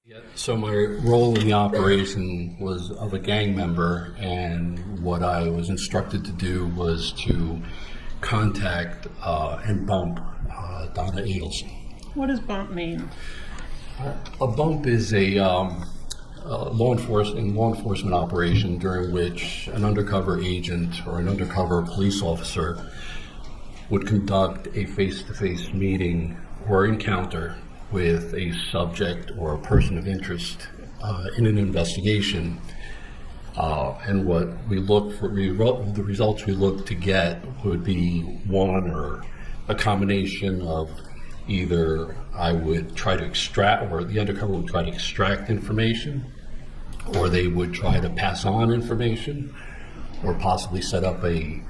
Yeah, so my role in the operation was of a gang member, and what I was instructed to do was to contact and bump Donna Adelson. What does bump mean? A bump is a law enforcement operation during which an undercover agent or an undercover police officer would conduct a face-to-face meeting or encounter with a subject or a person of interest in an investigation. And what we look for, the results we look to get would be one or a combination of either I would try to extract, or the undercover would try to extract information, or they would try to pass on information, or possibly set up a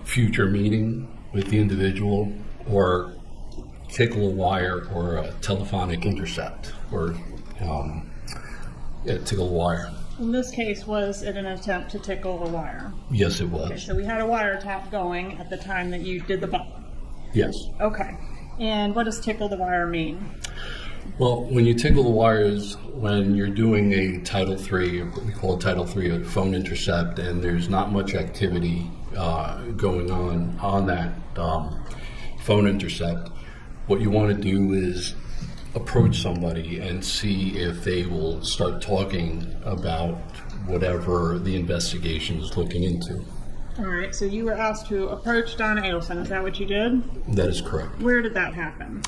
future meeting with the individual, or tickle a wire or a telephonic intercept, or tickle a wire. In this case, was it an attempt to tickle a wire? Yes, it was. Okay, so we had a wiretap going at the time that you did the bump. Yes. Okay. And what does tickle the wire mean? Well, when you tickle the wires, when you're doing a Title III, or what we call a Title III, a phone intercept, and there's not much activity going on that phone intercept, what you want to do is approach somebody and see if they will start talking about whatever the investigation is looking into. All right, so you were asked to approach Donna Adelson. Is that what you did? That is correct. Where did that happen?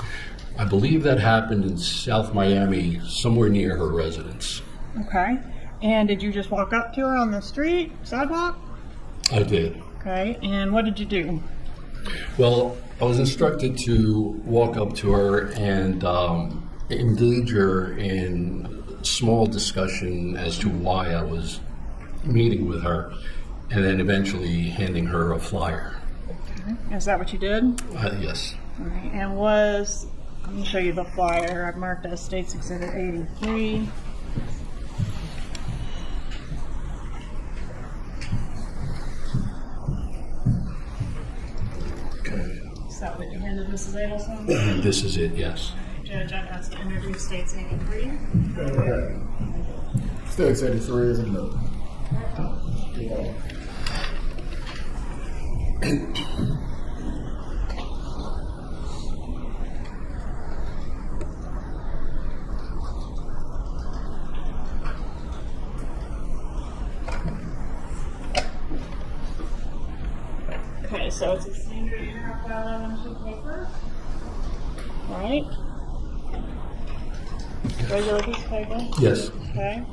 I believe that happened in South Miami, somewhere near her residence. Okay. And did you just walk up to her on the street, sidewalk? I did. Okay. And what did you do? Well, I was instructed to walk up to her and engage her in small discussion as to why I was meeting with her, and then eventually handing her a flyer. Okay. Is that what you did? Yes. All right. And let me show you the flyer. I've marked as State's Exhibit 83. Okay. Is that what you handed Mrs. Adelson? This is it, yes. Judge, I've asked to introduce State's 83. State's 83 is a no. Okay, so it's a standard interrupt file on sheet of paper. Right? Regular piece of paper. Yes. Okay.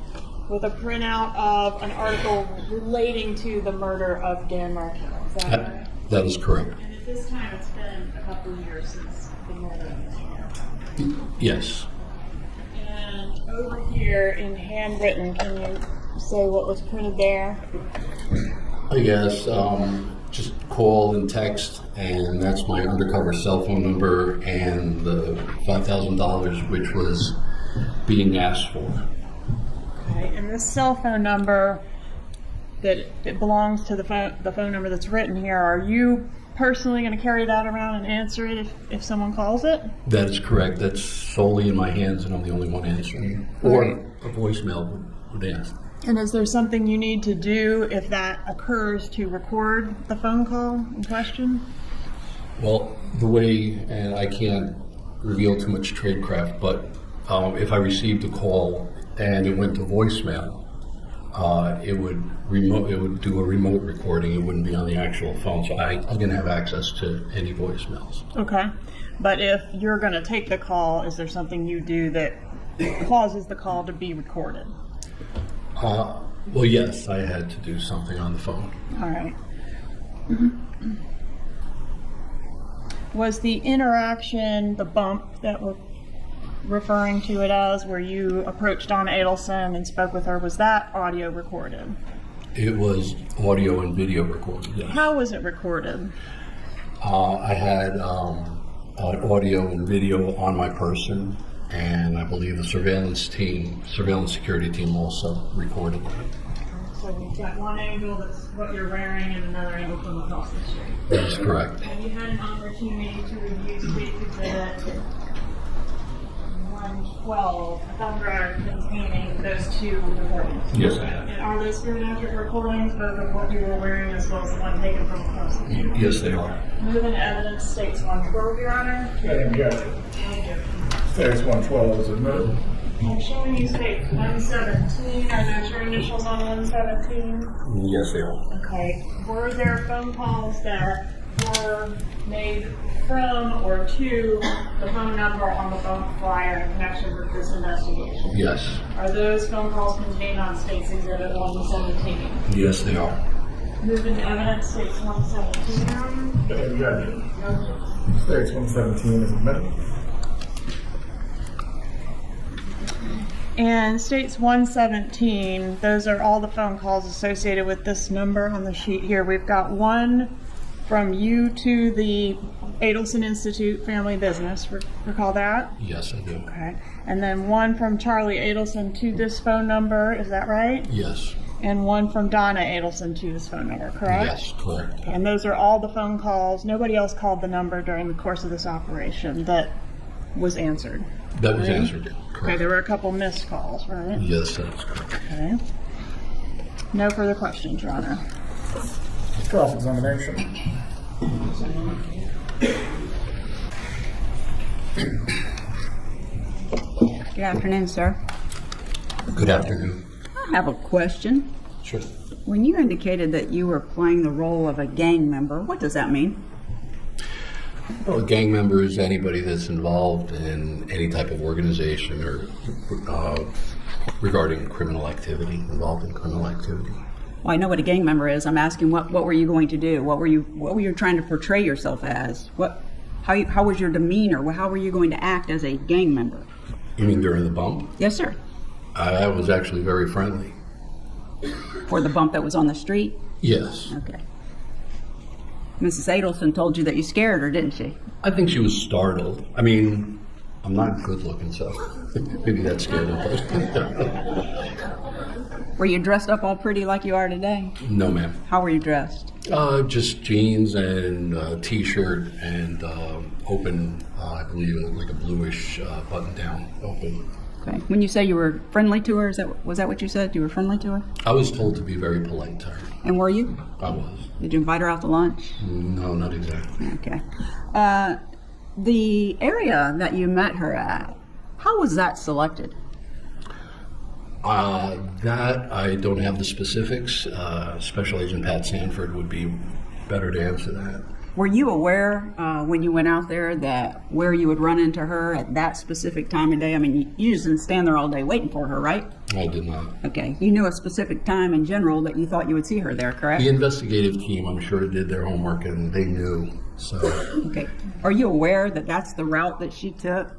With a printout of an article relating to the murder of Dan Markel. Is that right? That is correct. And at this time, it's been a couple of years since the murder of Dan. Yes. And over here in handwritten, can you say what was printed there? I guess just call and text, and that's my undercover cell phone number and the $5,000 which was being asked for. Okay, and this cell phone number that it belongs to the phone number that's written here, are you personally going to carry that around and answer it if someone calls it? That is correct. That's solely in my hands, and I'm the only one answering. Or a voicemail would answer. And is there something you need to do if that occurs to record the phone call in question? Well, the way, and I can't reveal too much tradecraft, but if I received a call and it went to voicemail, it would do a remote recording. It wouldn't be on the actual phone, so I didn't have access to any voicemails. Okay. But if you're going to take the call, is there something you do that causes the call to be recorded? Well, yes, I had to do something on the phone. All right. Was the interaction, the bump that we're referring to it as, where you approached Donna Adelson and spoke with her, was that audio recorded? It was audio and video recorded, yes. How was it recorded? I had audio and video on my person, and I believe the surveillance security team also recorded it. So you've got one angle that's what you're wearing and another angle from across the street. That is correct. Have you had an opportunity to review State Exhibit 112, a thumb drive obtaining those two recordings? Yes, I have. And are those photographic recordings, both of what you were wearing as well as the one taken from the prosecutor? Yes, they are. Moving evidence states 112, Your Honor. And got it. States 112 is admitted. I'm showing you state 117. Are those your initials on 117? Yes, they are. Okay. Were there phone calls that were made from or to the phone number on the phone flyer in connection with this investigation? Yes. Are those phone calls contained on State's Exhibit 117? Yes, they are. Moving evidence states 117. And got it. States 117 is admitted. And states 117, those are all the phone calls associated with this number on the sheet here. We've got one from you to the Adelson Institute Family Business. Recall that? Yes, I do. Okay. And then one from Charlie Adelson to this phone number, is that right? Yes. And one from Donna Adelson to this phone number, correct? Yes, correct. And those are all the phone calls. Nobody else called the number during the course of this operation that was answered. That was answered. Okay, Correct. there were a couple missed calls, right? Yes, that's correct. Okay. No further questions, Your Honor. Cross-examination. Good afternoon, sir. Good afternoon. I have a question. Sure. When you indicated that you were playing the role of a gang member, what does that mean? Well, a gang member is anybody that's involved in any type of organization or regarding criminal activity, involved in criminal activity. Well, I know what a gang member is. I'm asking what were you going to do? What were you trying to portray yourself as? How was your demeanor? How were you going to act as a gang member? You mean during the bump? Yes, sir. I was actually very friendly. For the bump that was on the street? Yes. Okay. Mrs. Adelson told you that you scared her, didn't she? I think she was startled. I mean, I'm not good looking, so maybe that scared her. Were you dressed up all pretty like you are today? No, ma'am. How were you dressed? Just jeans and t-shirt and open, I believe, like a bluish button-down open. Okay. When you say you were friendly to her, was that what you said? You were friendly to her? I was told to be very polite to her. And were you? I was. Did you invite her out to lunch? No, not exactly. Okay. The area that you met her at, how was that selected? That I don't have the specifics. Special Agent Pat Sanford would be better to answer that. Were you aware when you went out there that where you would run into her at that specific time of day? I mean, you just didn't stand there all day waiting for her, right? I did not. Okay. You knew a specific time in general that you thought you would see her there, correct? The investigative team, I'm sure, did their homework and they knew. So, Okay. Are you aware that that's the route that she took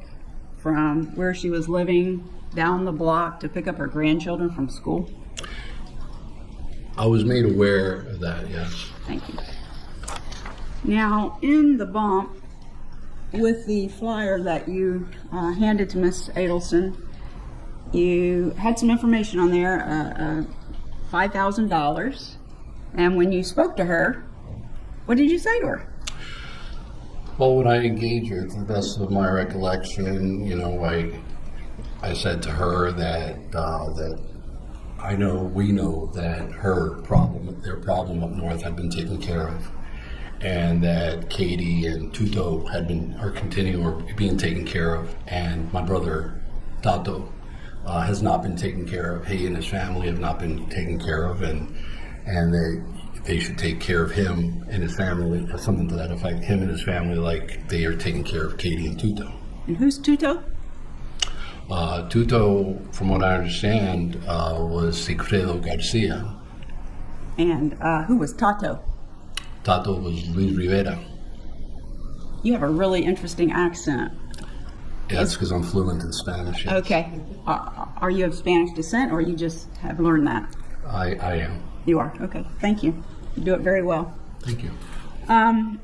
from where she was living down the block to pick up her grandchildren from school? I was made aware of that, yes. Thank you. Now, in the bump, with the flyer that you handed to Miss Adelson, you had some information on there, $5,000. And when you spoke to her, what did you say to her? Well, when I engaged her, to the best of my recollection, you know, I said to her that we know that their problem up north had been taken care of, and that Katie and Tuto are being taken care of, and my brother Tato has not been taken care of. He and his family have not been taken care of, and they should take care of him and his family, something to that effect, him and his family, like they are taking care of Katie and Tuto. And who's Tuto? Tuto, from what I understand, was Sigfredo Garcia. And who was Tato? Tato was Luis Rivera. You have a really interesting accent. Yeah, that's because I'm fluent in Spanish. Yes. Okay. Are you of Spanish descent, or you just have learned that? I am. You are? Okay. Thank you. You do it very well. Thank you.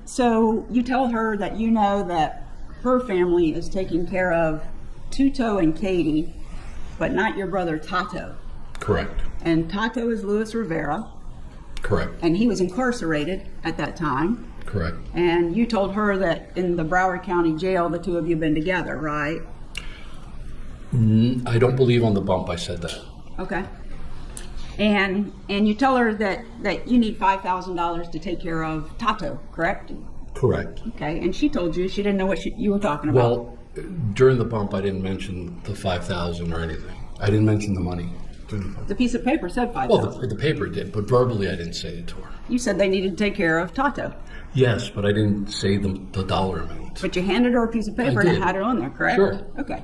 So you tell her that you know that her family is taking care of Tuto and Katie, but not your brother Tato. Correct. And Tato is Luis Rivera, Correct. and he was incarcerated at that time. Correct. And you told her that in the Broward County Jail, the two of you have been together, right? I don't believe on the bump I said that. Okay. And you tell her that you need $5,000 to take care of Tato, correct? Correct. Okay. And she told you she didn't know what you were talking about. Well, during the bump, I didn't mention the 5,000 or anything. I didn't mention the money during the bump. The piece of paper said 5,000. Well, the paper did, but verbally I didn't say it to her. You said they needed to take care of Tato, Yes, but I didn't say the dollar amount. but you handed her a piece of paper and it did. had it on there, correct? Sure. Okay.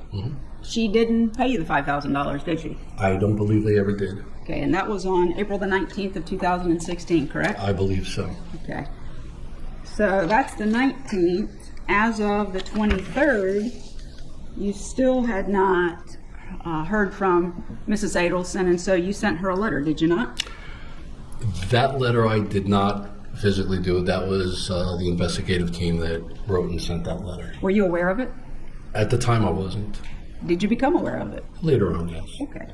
She didn't pay you the $5,000, did she? I don't believe they ever did. Okay, and that was on April the 19th of 2016, correct? I believe so. Okay. So that's the 19th. As of the 23rd, you still had not heard from Mrs. Adelson, and so you sent her a letter, did you not? That letter I did not physically do. That was the investigative team that wrote and sent that letter. Were you aware of it? At the time I wasn't. Did you become aware of it? Later on, yes. Okay.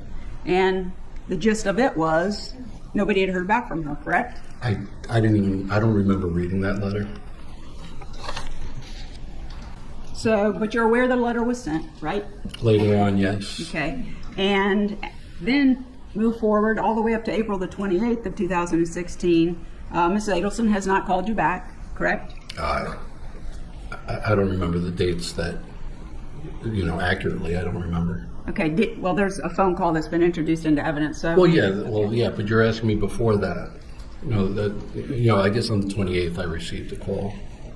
And the gist of it was nobody had heard back from her, correct? I don't remember reading that letter. So, but you're aware the letter was sent, right? Later on, yes. Okay. And then move forward all the way up to April the 28th of 2016. Ms. Adelson has not called you back, correct? I don't remember the dates that, accurately. I don't remember. Okay. Well, there's a phone call that's been introduced into evidence. So. Well, yeah, but you're asking me before that. I guess on the 28th I received a call.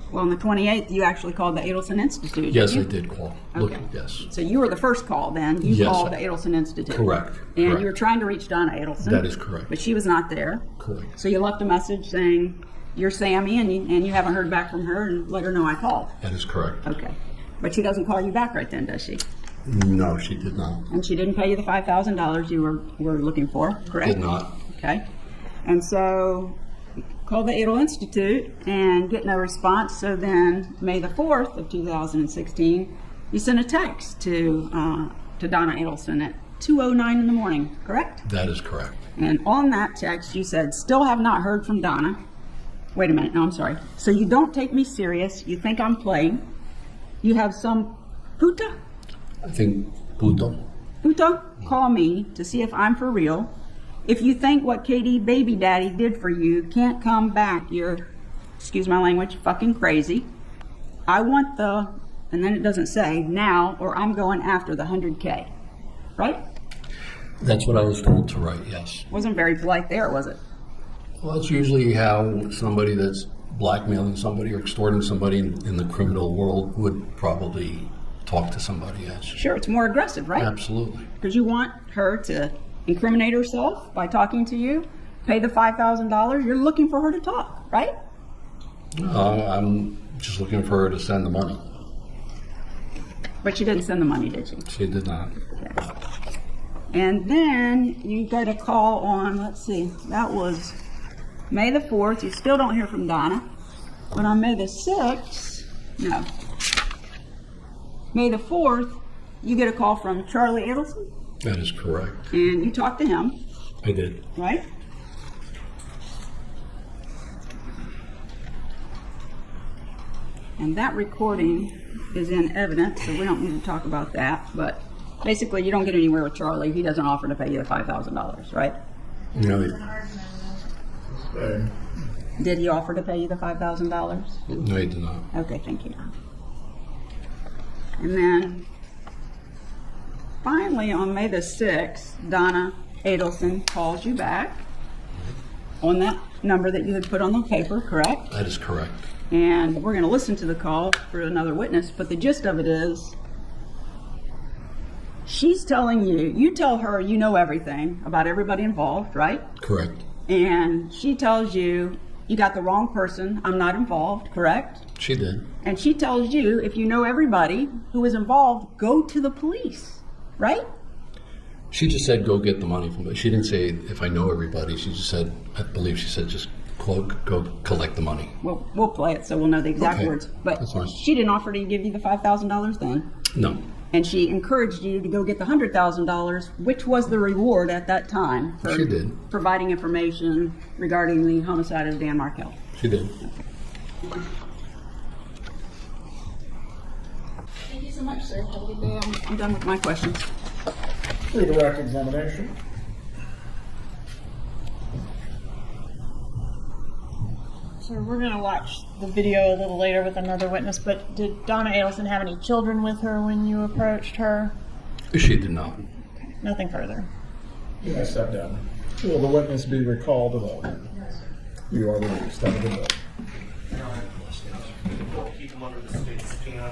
Well, on the 28th, you actually called the Adelson Institute. Yes, didn't I you? did call. Okay. Yes. So you were the first call then. You Yes, called the Adelson Institute. Correct. And correct. you were trying to reach Donna Adelson. That is correct. But she was not there. Correct. So you left a message saying, you're Sammy, and you haven't heard back from her, and let her know I called. That is correct. Okay. But she doesn't call you back right then, does she? No, she did not. And she didn't pay you the $5,000 you were looking for, correct? Did not. Okay. And so call the Adel Institute and get no response. So then May the 4th of 2016, you sent a text to Donna Adelson at 2:09 in the morning, correct? That is correct. And on that text, you said, still have not heard from Donna. Wait a minute. No, I'm sorry. So you don't take me serious. You think I'm playing. You have some puta? I think Puto. Puta, call me to see if I'm for real. If you think what KD baby daddy did for you can't come back, you're, excuse my language, fucking crazy. I want and then it doesn't say now, or I'm going after the 100K. Right? That's what I was told to write, yes. Wasn't very polite there, was it? Well, that's usually how somebody that's blackmailing somebody or extorting somebody in the criminal world would probably talk to somebody, yes. Sure, it's more aggressive, right? Absolutely. Because you want her to incriminate herself by talking to you, pay the $5,000. You're looking for her to talk, right? I'm just looking for her to send the money. But she didn't send the money, did she? She did not. Okay. And then you got a call on, let's see, that was May the 4th. You still don't hear from Donna. But on May the 6th, no. May the 4th, you get a call from Charlie Adelson. That is correct. And you talked to him, I did. right? And that recording is in evidence, so we don't need to talk about that. But basically, you don't get anywhere with Charlie. He doesn't offer to pay you the $5,000, right? No, Did he offer to pay you the $5,000? no, he did not. Okay, thank you. And then finally on May the 6th, Donna Adelson calls you back on that number that you had put on the paper, correct? That is correct. And we're going to listen to the call for another witness, but the gist of it is she's telling you tell her you know everything about everybody involved, right? Correct. And she tells you got the wrong person, I'm not involved, correct? She did. And she tells you, if you know everybody who is involved, go to the police, right? She just said, go get the money from me. She didn't say, if I know everybody. She just said, I believe she said, just go collect the money. Well, we'll play it so we'll know the exact Okay, words. But that's fine. she didn't offer to give you the $5,000 then. No. And she encouraged you to go get the $100,000, which was the reward at that time for She did. providing information regarding the homicide of Dan Markel. She did. Thank you so much, sir. Have a good day. I'm done with my questions. Redirect examination. So we're going to watch the video a little later with another witness, but did Donna Adelson have any children with her when you approached her? She did not. Nothing further. You may step down. Will the witness be recalled to the You are released. Have a good day. We'll keep them under the state subpoena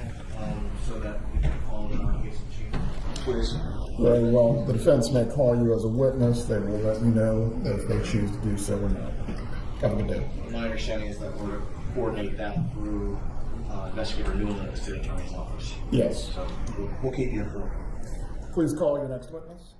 so that we can call them on case in chief. Please. Very well. The defense may call you as a witness. They will let you know if they choose to do so or not. Have a good day. My understanding is that we're to coordinate that through Investigator Newell at the State Attorney's Office. Yes. So we'll keep you informed. Please call your next witness.